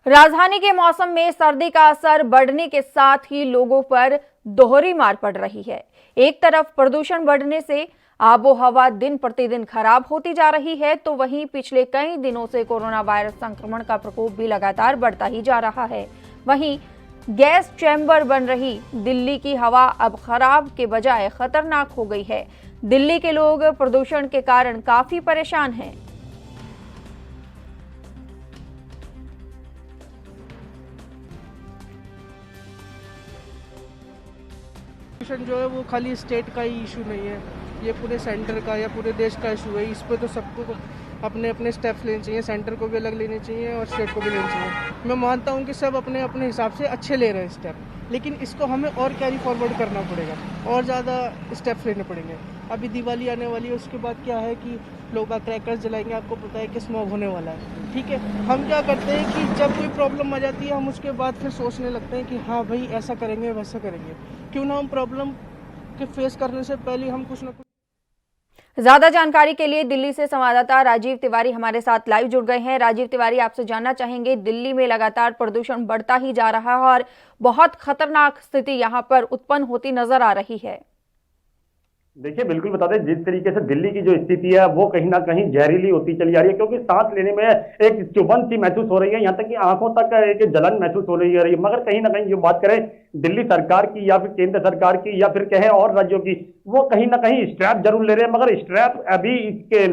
राजधानी के मौसम में सर्दी का असर बढ़ने के साथ ही लोगों पर दोहरी मार पड़ रही है। एक तरफ प्रदूषण बढ़ने से आबो हवा दिन प्रतिदिन खराब होती जा रही है, तो वहीं पिछले कई दिनों से कोरोना वायरस संक्रमण का प्रकोप भी लगातार बढ़ता ही जा रहा है। वहीं गैस चैम्बर बन रही दिल्ली की हवा अब खराब के बजाय खतरनाक हो गई है। दिल्ली के लोग प्रदूषण के कारण काफी परेशान हैं। पोल्यूशन जो है वो खाली स्टेट का ही इशू नहीं है, ये पूरे सेंटर का या पूरे देश का इशू है। इस पे तो सबको अपने अपने स्टेप्स लेने चाहिए, सेंटर को भी अलग लेने चाहिए और स्टेट को भी लेने चाहिए। मैं मानता हूँ कि सब अपने अपने हिसाब से अच्छे ले रहे हैं स्टेप, लेकिन इसको हमें और कैरी फॉरवर्ड करना पड़ेगा और ज़्यादा स्टेप्स लेने पड़ेंगे। अभी दिवाली आने वाली है, उसके बाद क्या है कि लोग क्रैकर्स जलाएंगे, आपको पता है कि स्मॉग होने वाला है। ठीक है, हम क्या करते हैं कि जब कोई प्रॉब्लम आ जाती है हम उसके बाद फिर सोचने लगते हैं कि हाँ भाई ऐसा करेंगे वैसा करेंगे। क्यों ना हम प्रॉब्लम के फेस करने से पहले हम कुछ ना कुछ। ज्यादा जानकारी के लिए दिल्ली से संवाददाता राजीव तिवारी हमारे साथ लाइव जुड़ गए हैं। राजीव तिवारी, आपसे जानना चाहेंगे, दिल्ली में लगातार प्रदूषण बढ़ता ही जा रहा है और बहुत खतरनाक स्थिति यहां पर उत्पन्न होती नजर आ रही है। देखिए, बिल्कुल बता दें, जिस तरीके से दिल्ली की जो स्थिति है वो कहीं ना कहीं जहरीली होती चली जा रही है, क्योंकि सांस लेने में एक चुभन सी महसूस हो रही है, यहाँ तक कि आंखों तक एक जलन महसूस हो रही है। मगर कहीं ना कहीं जो बात करें दिल्ली सरकार की या फिर केंद्र सरकार की या फिर कहें और राज्यों की, वो कहीं ना कहीं स्ट्रैप जरूर ले रहे हैं, मगर स्ट्रैप अभी इसके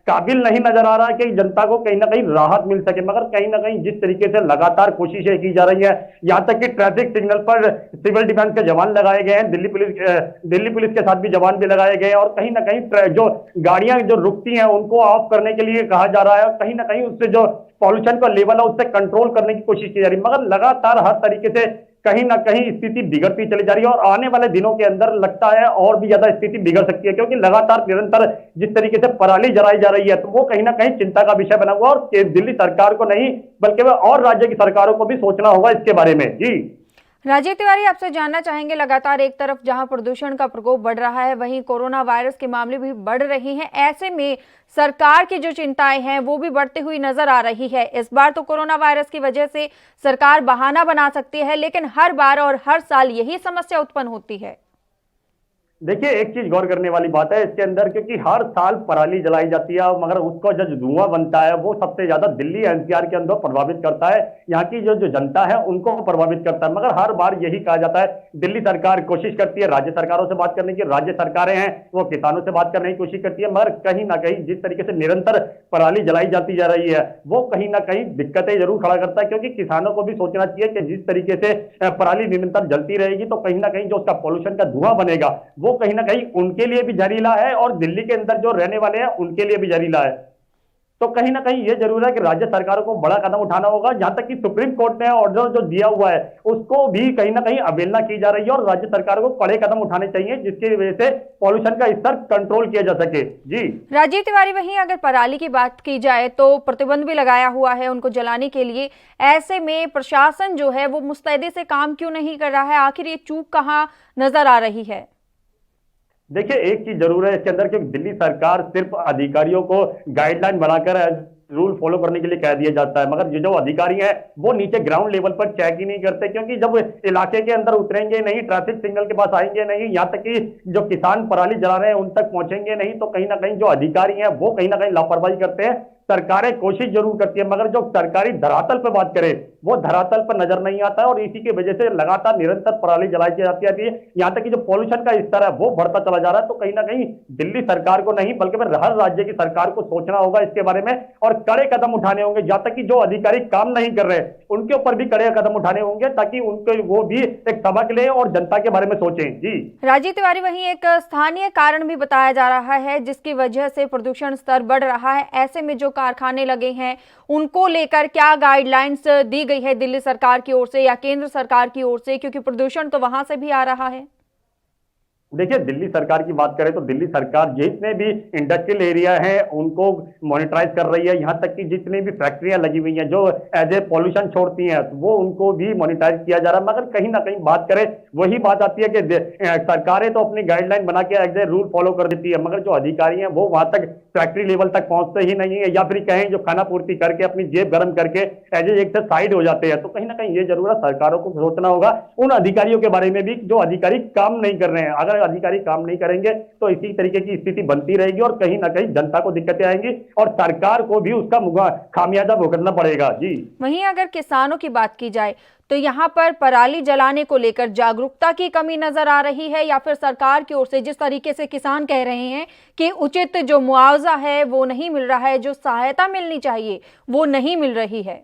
काबिल नहीं नजर आ रहा है कि जनता को कहीं ना कहीं राहत मिल सके। मगर कहीं ना कहीं जिस तरीके से लगातार कोशिशें की जा रही है, यहाँ तक कि ट्रैफिक सिग्नल पर सिविल डिफेंस के जवान लगाए गए हैं, दिल्ली पुलिस के साथ भी जवान भी लगाए गए हैं, और कहीं ना कहीं जो गाड़ियां जो रुकती हैं उनको ऑफ करने के लिए कहा जा रहा है, और कहीं ना कहीं उससे जो पॉल्यूशन का लेवल है उससे कंट्रोल करने की कोशिश की जा रही है। मगर लगातार हर तरीके से कहीं ना कहीं स्थिति बिगड़ती चली जा रही है, और आने वाले दिनों के अंदर लगता है और भी ज्यादा स्थिति बिगड़ सकती है, क्योंकि लगातार निरंतर जिस तरीके से पराली जलाई जा रही है तो वो कहीं ना कहीं चिंता का विषय बना हुआ, और दिल्ली सरकार को नहीं बल्कि वह और राज्य की सरकारों को भी सोचना होगा इसके बारे में। जी राजीव तिवारी, आपसे जानना चाहेंगे, लगातार एक तरफ जहां प्रदूषण का प्रकोप बढ़ रहा है, वहीं कोरोना वायरस के मामले भी बढ़ रहे हैं। ऐसे में सरकार की जो चिंताएं हैं वो भी बढ़ती हुई नजर आ रही है। इस बार तो कोरोना वायरस की वजह से सरकार बहाना बना सकती है, लेकिन हर बार और हर साल यही समस्या उत्पन्न होती है। देखिए, एक चीज गौर करने वाली बात है इसके अंदर, क्योंकि हर साल पराली जलाई जाती है, मगर उसका जो धुआं बनता है वो सबसे ज्यादा दिल्ली एनसीआर के अंदर प्रभावित करता है, यहाँ की जो जो जनता है उनको प्रभावित करता है। मगर हर बार यही कहा जाता है, दिल्ली सरकार कोशिश करती है राज्य सरकारों से बात करने की, राज्य सरकारें हैं वो किसानों से बात करने की कोशिश करती है, मगर कहीं ना कहीं जिस तरीके से निरंतर पराली जलाई जाती जा रही है वो कहीं ना कहीं दिक्कतें जरूर खड़ा करता है, क्योंकि किसानों को भी सोचना चाहिए कि जिस तरीके से पराली निरंतर जलती रहेगी तो कहीं ना कहीं जो उसका पॉल्यूशन का धुआं बनेगा वो कहीं ना कहीं उनके लिए भी जहरीला है, और दिल्ली के अंदर जो रहने वाले हैं उनके लिए भी जहरीला है। तो कहीं ना कहीं यह जरूर है कि राज्य सरकारों को बड़ा कदम उठाना होगा, जहां तक कि सुप्रीम कोर्ट ने ऑर्डर जो दिया हुआ है उसको भी कहीं ना कहीं अवहेलना की जा रही है, और राज्य सरकारों को कड़े कदम उठाने चाहिए जिसकी वजह से पॉल्यूशन का स्तर कंट्रोल किया जा सके। जी राजीव तिवारी, वहीं अगर पराली की बात की जाए तो प्रतिबंध भी लगाया हुआ है उनको जलाने के लिए। ऐसे में प्रशासन जो है वो मुस्तैदी से काम क्यों नहीं कर रहा है? आखिर ये चूक कहाँ नजर आ रही है? देखिए, एक चीज जरूर है इसके अंदर, क्योंकि दिल्ली सरकार सिर्फ अधिकारियों को गाइडलाइन बनाकर रूल फॉलो करने के लिए कह दिया जाता है, मगर जो अधिकारी हैं वो नीचे ग्राउंड लेवल पर चेक ही नहीं करते, क्योंकि जब इलाके के अंदर उतरेंगे नहीं, ट्रैफिक सिग्नल के पास आएंगे नहीं, यहाँ तक कि जो किसान पराली जला रहे हैं उन तक पहुंचेंगे नहीं, तो कहीं ना कहीं जो अधिकारी हैं वो कहीं ना कहीं लापरवाही करते हैं। सरकारें कोशिश जरूर करती है, मगर जो सरकारी धरातल पर बात करें वो धरातल पर नजर नहीं आता है, और इसी की वजह से लगातार निरंतर पराली जलाई जाती है, यहाँ तक कि जो पॉल्यूशन का स्तर है वो बढ़ता चला जा रहा है। तो कहीं ना कहीं दिल्ली सरकार को नहीं बल्कि हर राज्य की सरकार को सोचना होगा इसके बारे में, और कड़े कदम उठाने होंगे, जहां तक कि जो अधिकारी काम नहीं कर रहे उनके ऊपर भी कड़े कदम उठाने होंगे, ताकि उनको वो भी एक सबक ले और जनता के बारे में सोचें। जी राजीव तिवारी, वहीं एक स्थानीय कारण भी बताया जा रहा है जिसकी वजह से प्रदूषण स्तर बढ़ रहा है। ऐसे में जो कारखाने लगे हैं उनको लेकर क्या गाइडलाइंस दी गई है दिल्ली सरकार की ओर से या केंद्र सरकार की ओर से, क्योंकि प्रदूषण तो वहां से भी आ रहा है? देखिए, दिल्ली सरकार की बात करें तो दिल्ली सरकार जितने भी इंडस्ट्रियल एरिया है उनको मॉनिटराइज कर रही है। यहाँ तक कि जितनी भी फैक्ट्रियां लगी हुई हैं जो एज ए पॉल्यूशन छोड़ती हैं तो वो उनको भी मॉनिटराइज किया जा रहा है। मगर कहीं ना कहीं बात करें, वही बात आती है कि सरकारें तो अपनी गाइडलाइन बना के एज ए रूल फॉलो कर देती है, मगर जो अधिकारी हैं वो वहां तक फैक्ट्री लेवल तक पहुंचते ही नहीं है, या फिर कहें जो खाना पूर्ति करके अपनी जेब गर्म करके एज ए एक से साइड हो जाते हैं। तो कहीं ना कहीं ये जरूर है सरकारों को सोचना होगा उन अधिकारियों के बारे में भी जो अधिकारी काम नहीं कर रहे हैं। अगर अधिकारी काम नहीं करेंगे तो इसी तरीके की स्थिति बनती रहेगी और कहीं ना कहीं जनता को दिक्कतें आएंगी और सरकार को भी उसका खामियाजा भुगतना पड़ेगा। जी, वहीं अगर किसानों की बात की जाए तो यहाँ पर पराली जलाने को लेकर जागरूकता की कमी नजर आ रही है, या फिर सरकार की ओर से जिस तरीके से किसान कह रहे हैं कि उचित जो मुआवजा है वो नहीं मिल रहा है, जो सहायता मिलनी चाहिए वो नहीं मिल रही है।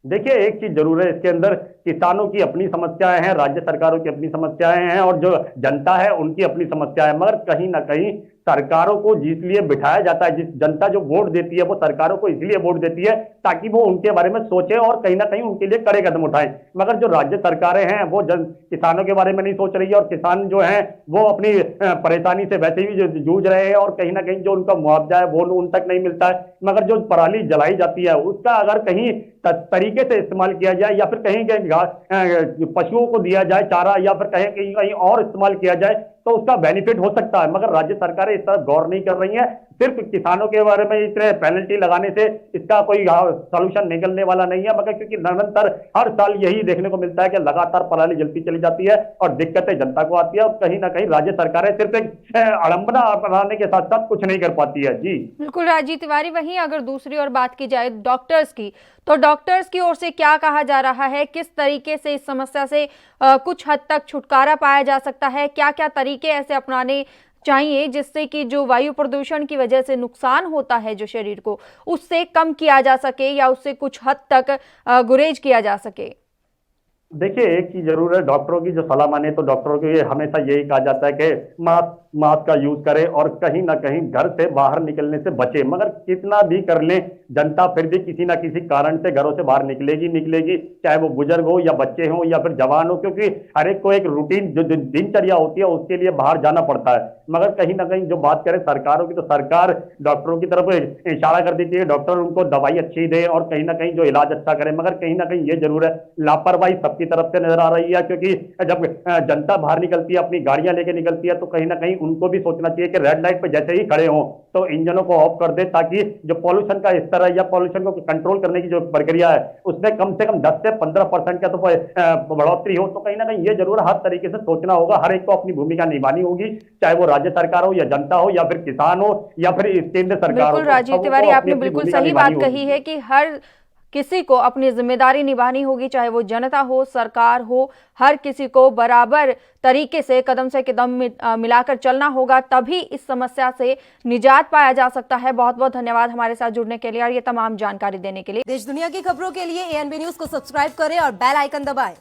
देखिए, एक चीज जरूर है इसके अंदर, किसानों की अपनी समस्याएं हैं, राज्य सरकारों की अपनी समस्याएं हैं और जो जनता है उनकी अपनी समस्याएं हैं। मगर कहीं ना कहीं सरकारों को जिसलिए बिठाया जाता है, जिस जनता जो वोट देती है वो सरकारों को इसलिए वोट देती है ताकि वो उनके बारे में सोचे और कहीं ना कहीं उनके लिए कड़े कदम उठाएं। मगर जो राज्य सरकारें हैं वो किसानों के बारे में नहीं सोच रही है और किसान जो हैं वो अपनी परेशानी से वैसे भी जूझ रहे हैं और कहीं ना कहीं जो उनका मुआवजा है वो उन तक नहीं मिलता है। मगर जो पराली जलाई जाती है उसका अगर कहीं तरीके से इस्तेमाल किया जाए या फिर कहीं कहीं पशुओं को दिया जाए चारा या फिर कहीं कहीं कहीं और इस्तेमाल किया जाए तो उसका बेनिफिट हो सकता है। मगर राज्य सरकारें इस तरफ गौर नहीं कर रही हैं। सिर्फ किसानों के बारे में इतने पेनल्टी लगाने से इसका कोई सॉल्यूशन निकलने वाला नहीं है। मगर क्योंकि निरंतर हर साल यही देखने को मिलता है कि लगातार पराली जलती चली जाती है और दिक्कतें जनता को आती है और कहीं ना कहीं राज्य सरकारें सिर्फ एक आडंबना अपनाने के साथ साथ कुछ नहीं कर पाती है। जी बिल्कुल राजीव तिवारी, वहीं अगर दूसरी ओर बात की जाए डॉक्टर्स की, तो डॉक्टर्स की ओर से क्या कहा जा रहा है, किस तरीके से इस समस्या से कुछ हद तक छुटकारा पाया जा सकता है, क्या क्या तरीके ऐसे अपनाने चाहिए जिससे कि जो वायु प्रदूषण की वजह से नुकसान होता है जो शरीर को, उससे कम किया जा सके या उससे कुछ हद तक गुरेज किया जा सके। देखिए, एक चीज जरूर है, डॉक्टरों की जो सलाह माने तो डॉक्टरों को ये हमेशा यही कहा जाता है कि मास्क का यूज करें और कहीं ना कहीं घर से बाहर निकलने से बचे। मगर कितना भी कर लें जनता फिर भी किसी ना किसी कारण से घरों से बाहर निकलेगी, चाहे वो बुजुर्ग हो या बच्चे हो या फिर जवान हो, क्योंकि हर एक को एक रूटीन जो दिनचर्या होती है उसके लिए बाहर जाना पड़ता है। मगर कहीं ना कहीं जो बात करें सरकारों की, तो सरकार डॉक्टरों की तरफ इशारा कर देती है, डॉक्टर उनको दवाई अच्छी दे और कहीं ना कहीं जो इलाज अच्छा करे। मगर कहीं ना कहीं ये जरूर है लापरवाही सबकी तरफ से नजर आ रही है, क्योंकि जब जनता बाहर निकलती है अपनी गाड़ियां लेके निकलती है तो कहीं ना कहीं उनको भी सोचना चाहिए कि रेड लाइट पर जैसे ही खड़े हों तो इंजनों को ऑफ कर दे, ताकि जो पॉल्यूशन का स्तर है या पॉल्यूशन को कंट्रोल करने की जो प्रक्रिया है उसमें कम से कम 10 से 15% का तो बढ़ोतरी हो। तो कहीं ना कहीं ये जरूर हर तरीके से सोचना होगा, हर एक को अपनी भूमिका निभानी होगी, चाहे वो राज्य सरकार हो या जनता हो या फिर किसान हो या फिर केंद्र सरकार हो। बिल्कुल राजीव तिवारी, आपने बिल्कुल सही बात कही है कि हर किसी को अपनी जिम्मेदारी निभानी होगी, चाहे वो जनता हो सरकार हो, हर किसी को बराबर तरीके से कदम से कदम मिलाकर चलना होगा, तभी इस समस्या से निजात पाया जा सकता है। बहुत बहुत धन्यवाद हमारे साथ जुड़ने के लिए और ये तमाम जानकारी देने के लिए। देश दुनिया की खबरों के लिए ANB न्यूज को सब्सक्राइब करें और बेल आइकन दबाएं।